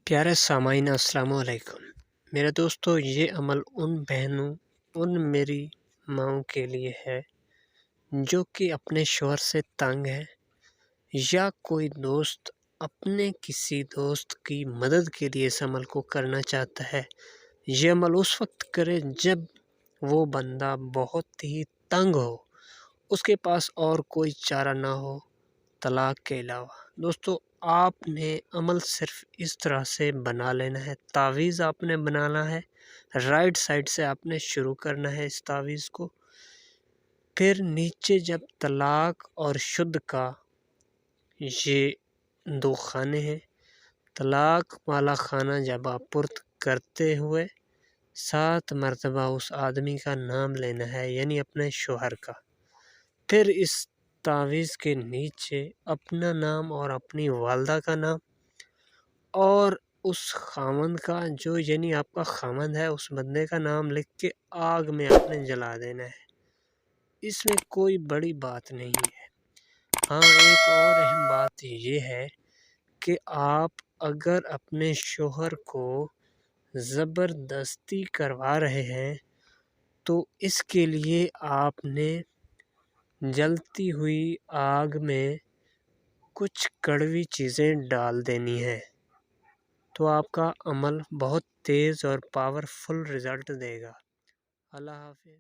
پیارے سامعین السلام علیکم۔ میرے دوستو، یہ عمل ان بہنوں، ان میری ماؤں کے لیے ہے جو کہ اپنے شوہر سے تنگ ہے، یا کوئی دوست اپنے کسی دوست کی مدد کے لیے اس عمل کو کرنا چاہتا ہے۔ یہ عمل اس وقت کرے جب وہ بندہ بہت ہی تنگ ہو، اس کے پاس اور کوئی چارہ نہ ہو طلاق کے علاوہ۔ دوستو، آپ نے عمل صرف اس طرح سے بنا لینا ہے۔ تعویذ آپ نے بنانا ہے، رائٹ سائڈ سے آپ نے شروع کرنا ہے اس تعویذ کو۔ پھر نیچے جب طلاق اور شدھ کا یہ دو خانے ہیں، طلاق والا خانہ جب آپ پرت کرتے ہوئے 7 مرتبہ اس آدمی کا نام لینا ہے، یعنی اپنے شوہر کا۔ پھر اس تعویذ کے نیچے اپنا نام اور اپنی والدہ کا نام اور اس خاوند کا، جو یعنی آپ کا خاوند ہے، اس بندے کا نام لکھ کے آگ میں آپ نے جلا دینا ہے۔ اس میں کوئی بڑی بات نہیں ہے۔ ہاں، ایک اور اہم بات یہ ہے کہ آپ اگر اپنے شوہر کو زبردستی کروا رہے ہیں تو اس کے لیے آپ نے جلتی ہوئی آگ میں کچھ کڑوی چیزیں ڈال دینی ہیں، تو آپ کا عمل بہت تیز اور پاورفل رزلٹ دے گا۔ اللہ حافظ۔